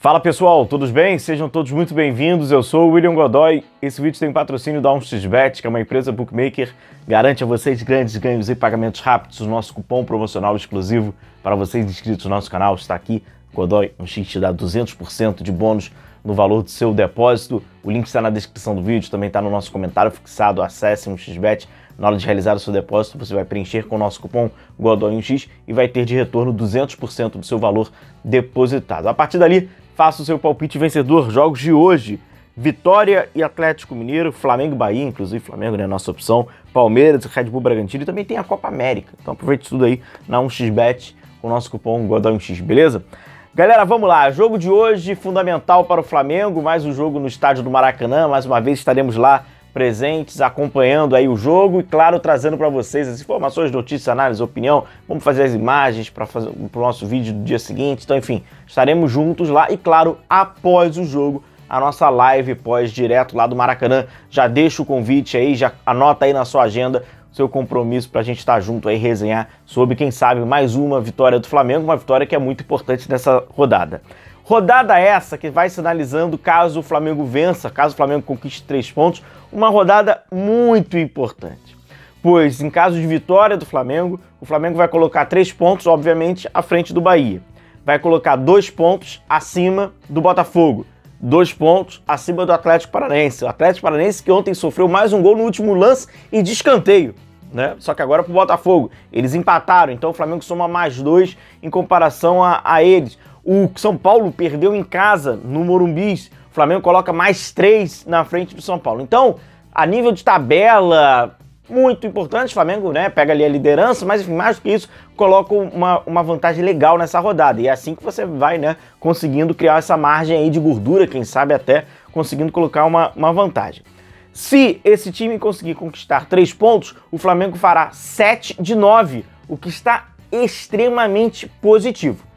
Fala pessoal, todos bem? Sejam todos muito bem-vindos, eu sou o William Godoy. Esse vídeo tem patrocínio da 1xBet, que é uma empresa bookmaker, garante a vocês grandes ganhos e pagamentos rápidos. O nosso cupom promocional exclusivo para vocês inscritos no nosso canal está aqui. Godoy 1x te dá 200% de bônus no valor do seu depósito. O link está na descrição do vídeo, também está no nosso comentário fixado. Acesse 1xBet. Na hora de realizar o seu depósito, você vai preencher com o nosso cupom Godoy1x e vai ter de retorno 200% do seu valor depositado. A partir dali, faça o seu palpite vencedor. Jogos de hoje: Vitória e Atlético Mineiro, Flamengo e Bahia, inclusive Flamengo, né, nossa opção, Palmeiras e Red Bull Bragantino, e também tem a Copa América. Então aproveite tudo aí na 1xBet com o nosso cupom Godoy1x, beleza? Galera, vamos lá. Jogo de hoje fundamental para o Flamengo, mais um jogo no estádio do Maracanã. Mais uma vez estaremos lá presentes, acompanhando aí o jogo e, claro, trazendo para vocês as informações, notícias, análise, opinião. Vamos fazer as imagens para o nosso vídeo do dia seguinte. Então, enfim, estaremos juntos lá e, claro, após o jogo, a nossa live pós direto lá do Maracanã. Já deixa o convite aí, já anota aí na sua agenda o seu compromisso para a gente estar junto aí, resenhar sobre, quem sabe, mais uma vitória do Flamengo, uma vitória que é muito importante nessa rodada. Rodada essa que vai sinalizando caso o Flamengo vença, caso o Flamengo conquiste 3 pontos, uma rodada muito importante. Pois, em caso de vitória do Flamengo, o Flamengo vai colocar 3 pontos, obviamente, à frente do Bahia. Vai colocar 2 pontos acima do Botafogo, 2 pontos acima do Atlético Paranaense. O Atlético Paranaense que ontem sofreu mais um gol no último lance e de escanteio, né? Só que agora pro Botafogo. Eles empataram, então o Flamengo soma mais 2 em comparação a eles. O São Paulo perdeu em casa no Morumbi, o Flamengo coloca mais 3 na frente do São Paulo. Então, a nível de tabela, muito importante, o Flamengo, né, pega ali a liderança, mas enfim, mais do que isso, coloca uma vantagem legal nessa rodada. E é assim que você vai, né, conseguindo criar essa margem aí de gordura, quem sabe até conseguindo colocar uma vantagem. Se esse time conseguir conquistar 3 pontos, o Flamengo fará 7 de 9, o que está extremamente positivo.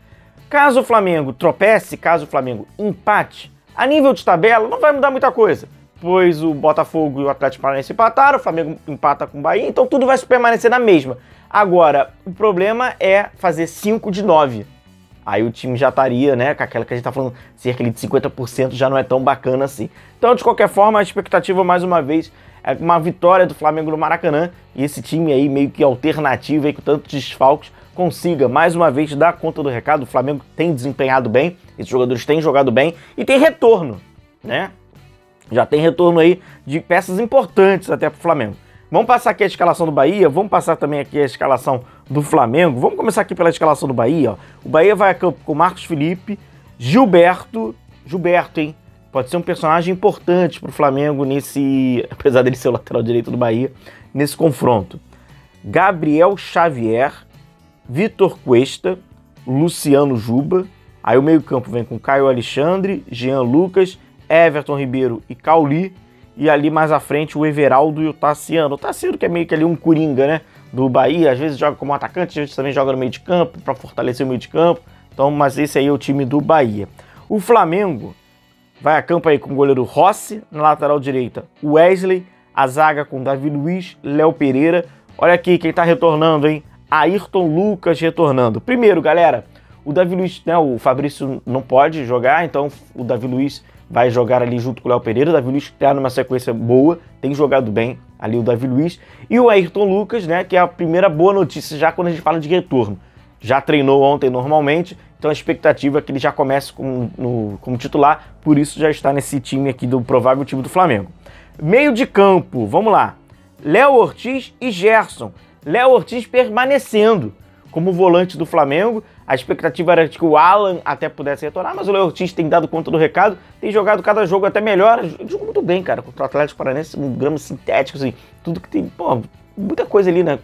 Caso o Flamengo tropece, caso o Flamengo empate, a nível de tabela não vai mudar muita coisa, pois o Botafogo e o Atlético Paranaense empataram, o Flamengo empata com o Bahia, então tudo vai permanecer na mesma. Agora, o problema é fazer 5 de 9. Aí o time já estaria, né, com aquela que a gente tá falando, cerca de 50%, já não é tão bacana assim. Então, de qualquer forma, a expectativa, mais uma vez, é uma vitória do Flamengo no Maracanã, e esse time aí meio que alternativo aí, com tantos desfalques, consiga mais uma vez dar conta do recado. O Flamengo tem desempenhado bem, esses jogadores têm jogado bem e tem retorno, né? Já tem retorno aí de peças importantes até para o Flamengo. Vamos passar aqui a escalação do Bahia, vamos passar também aqui a escalação do Flamengo. Vamos começar aqui pela escalação do Bahia, ó. O Bahia vai a campo com Marcos Felipe, Gilberto, hein? Pode ser um personagem importante para o Flamengo nesse, apesar dele ser o lateral direito do Bahia, nesse confronto. Gabriel Xavier, Vitor Cuesta, Luciano Juba. Aí o meio-campo vem com Caio Alexandre, Jean Lucas, Everton Ribeiro e Cauli. E ali mais à frente o Everaldo e o Tassiano. O Tassiano que é meio que ali um coringa, né, do Bahia. Às vezes joga como atacante, às vezes também joga no meio de campo para fortalecer o meio de campo. Então, mas esse aí é o time do Bahia. O Flamengo vai a campo aí com o goleiro Rossi, na lateral direita Wesley, a zaga com Davi Luiz, Léo Pereira. Olha aqui quem tá retornando, hein? Ayrton Lucas retornando. Primeiro, galera, o Davi Luiz, né, o Fabrício não pode jogar, então o Davi Luiz vai jogar ali junto com o Léo Pereira. O Davi Luiz está numa sequência boa, tem jogado bem ali o Davi Luiz. E o Ayrton Lucas, né, que é a primeira boa notícia já quando a gente fala de retorno. Já treinou ontem normalmente, então a expectativa é que ele já comece como titular, por isso já está nesse time aqui, do provável time do Flamengo. Meio de campo, vamos lá. Léo Ortiz e Gerson. Léo Ortiz permanecendo como volante do Flamengo. A expectativa era de que o Alan até pudesse retornar, mas o Léo Ortiz tem dado conta do recado, tem jogado cada jogo até melhor. Jogou muito bem, cara, contra o Atlético Paranaense, um grama sintético, assim, tudo que tem, pô, muita coisa ali, né,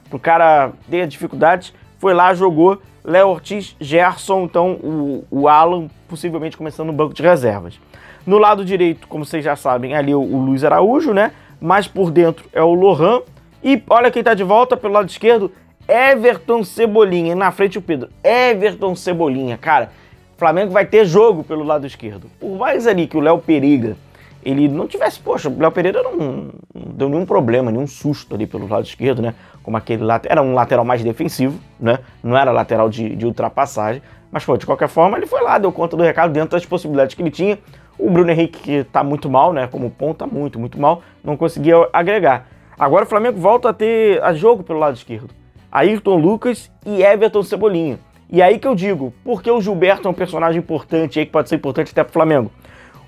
pro cara ter dificuldades. Foi lá, jogou. Léo Ortiz, Gerson, então o Alan possivelmente começando no banco de reservas. No lado direito, como vocês já sabem, ali o Luiz Araújo, né, mas por dentro é o Lohan. E olha quem tá de volta pelo lado esquerdo, Everton Cebolinha. E na frente o Pedro. Everton Cebolinha, cara. O Flamengo vai ter jogo pelo lado esquerdo. Por mais ali que o Léo Pereira ele não tivesse, poxa, o Léo Pereira não deu nenhum problema, nenhum susto ali pelo lado esquerdo, né? Como aquele lateral, era um lateral mais defensivo, né? Não era lateral de ultrapassagem, mas pô, de qualquer forma ele foi lá, deu conta do recado dentro das possibilidades que ele tinha. O Bruno Henrique, que tá muito mal, né? Como ponta, muito mal, não conseguia agregar. Agora o Flamengo volta a ter a jogo pelo lado esquerdo. Ayrton Lucas e Everton Cebolinha. E aí que eu digo, porque o Gilberto é um personagem importante aí, que pode ser importante até pro Flamengo.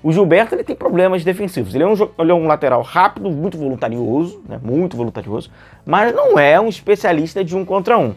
O Gilberto, ele tem problemas defensivos. Ele é um lateral rápido, muito voluntarioso, né? Muito voluntarioso, mas não é um especialista de 1 contra 1.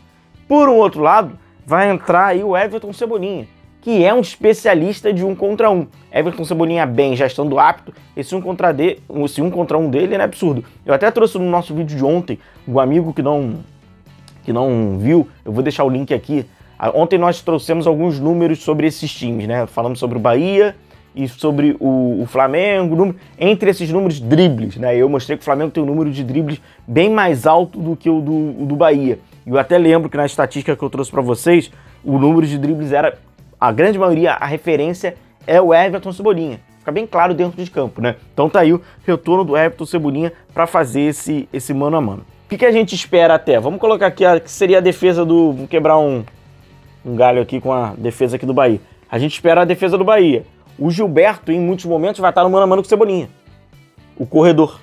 Por um outro lado, vai entrar aí o Everton Cebolinha, que é um especialista de 1 contra 1. Everton Cebolinha bem, já estando apto, esse 1 contra 1 dele é absurdo. Eu até trouxe no nosso vídeo de ontem, um amigo que não viu, eu vou deixar o link aqui. Ontem nós trouxemos alguns números sobre esses times, né? Falamos sobre o Bahia e sobre o Flamengo, entre esses números, dribles, né? Eu mostrei que o Flamengo tem um número de dribles bem mais alto do que o do Bahia. E eu até lembro que na estatística que eu trouxe para vocês, o número de dribles era, a grande maioria, a referência é o Everton Cebolinha. Fica bem claro dentro de campo, né? Então tá aí o retorno do Everton Cebolinha para fazer esse mano a mano. O que a gente espera até? Vamos colocar aqui que seria a defesa do... Vamos quebrar um galho aqui com a defesa aqui do Bahia. A gente espera a defesa do Bahia. O Gilberto, em muitos momentos, vai estar no mano a mano com o Cebolinha. O corredor.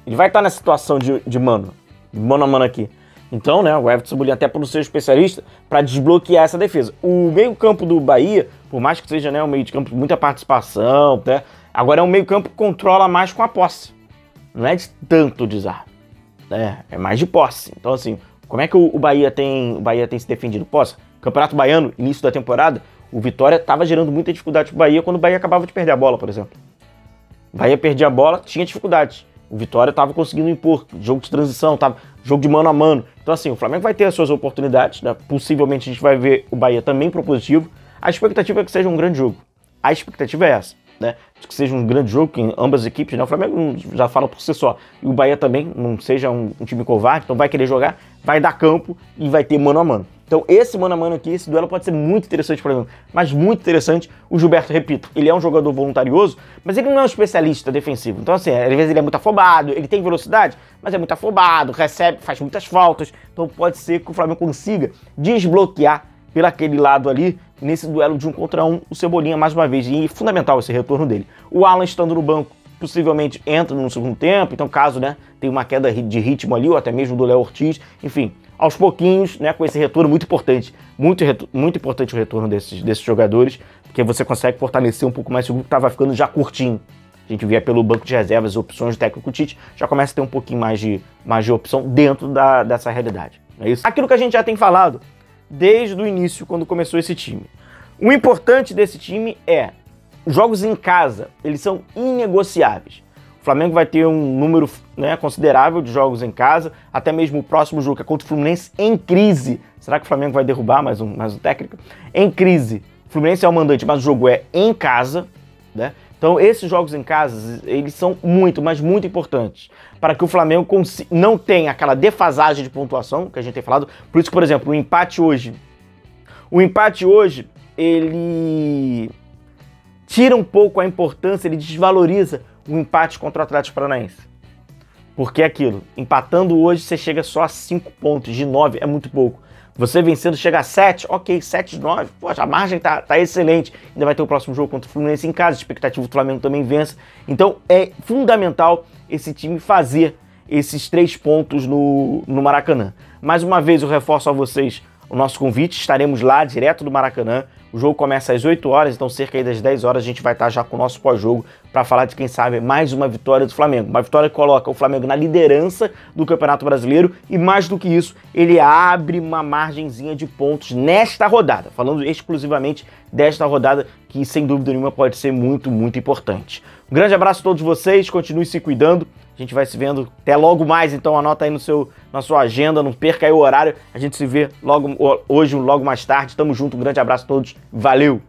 Ele vai estar nessa situação de mano a mano aqui. Então, né, o Everton Cebolinha, até por ser especialista, para desbloquear essa defesa. O meio-campo do Bahia, por mais que seja, né, um meio de campo com muita participação, né, agora é um meio-campo que controla mais com a posse. Não é de tanto desarme. É mais de posse. Então, assim, como é que o Bahia tem se defendido? Posse. Campeonato Baiano, início da temporada, o Vitória estava gerando muita dificuldade pro Bahia quando o Bahia acabava de perder a bola, por exemplo. O Bahia perdia a bola, tinha dificuldade. O Vitória estava conseguindo impor, jogo de transição, jogo de mano a mano. Então assim, o Flamengo vai ter as suas oportunidades, né? Possivelmente a gente vai ver o Bahia também propositivo. A expectativa é que seja um grande jogo. A expectativa é essa, né? De que seja um grande jogo, que ambas as equipes, né? O Flamengo já fala por si só. E o Bahia também não seja um time covarde, então vai querer jogar, vai dar campo e vai ter mano a mano. Então esse mano a mano aqui, esse duelo pode ser muito interessante para mim, mas muito interessante. O Gilberto, repito, ele é um jogador voluntarioso, mas ele não é um especialista defensivo. Então assim, às vezes ele é muito afobado, ele tem velocidade, mas é muito afobado, recebe, faz muitas faltas. Então pode ser que o Flamengo consiga desbloquear pelo aquele lado ali, nesse duelo de 1 contra 1, o Cebolinha mais uma vez, e fundamental esse retorno dele. O Alan estando no banco, possivelmente entra no segundo tempo, então caso, né, tenha uma queda de ritmo ali, ou até mesmo do Léo Ortiz, enfim, aos pouquinhos, né, com esse retorno muito importante, muito importante o retorno desses jogadores, porque você consegue fortalecer um pouco mais o grupo que estava ficando já curtinho. A gente via pelo banco de reservas, opções do técnico Tite, já começa a ter um pouquinho mais de opção dentro dessa realidade. É isso. Aquilo que a gente já tem falado desde o início, quando começou esse time. O importante desse time é jogos em casa, eles são inegociáveis. O Flamengo vai ter um número, né, considerável de jogos em casa, até mesmo o próximo jogo, que é contra o Fluminense em crise. Será que o Flamengo vai derrubar mais um técnico? Em crise. O Fluminense é o mandante, mas o jogo é em casa, né? Então esses jogos em casa, eles são muito, mas muito importantes para que o Flamengo não tenha aquela defasagem de pontuação que a gente tem falado. Por isso que, por exemplo, o empate hoje, ele tira um pouco a importância, ele desvaloriza o empate contra o Atlético Paranaense. Porque é aquilo, empatando hoje você chega só a 5 pontos, de 9 é muito pouco. Você vencendo chega a 7, ok, 7 de 9, poxa, a margem tá excelente. Ainda vai ter o próximo jogo contra o Fluminense em casa, a expectativa do Flamengo também vença. Então é fundamental esse time fazer esses 3 pontos no Maracanã. Mais uma vez eu reforço a vocês o nosso convite, estaremos lá direto do Maracanã. O jogo começa às 8 horas, então cerca aí das 10 horas a gente vai estar já com o nosso pós-jogo para falar de, quem sabe, mais uma vitória do Flamengo. Uma vitória que coloca o Flamengo na liderança do Campeonato Brasileiro e, mais do que isso, ele abre uma margenzinha de pontos nesta rodada, falando exclusivamente desta rodada, que sem dúvida nenhuma pode ser muito, muito importante. Um grande abraço a todos vocês, continue se cuidando. A gente vai se vendo até logo mais, então anota aí na sua agenda, não perca aí o horário. A gente se vê logo hoje, logo mais tarde. Tamo junto, um grande abraço a todos, valeu!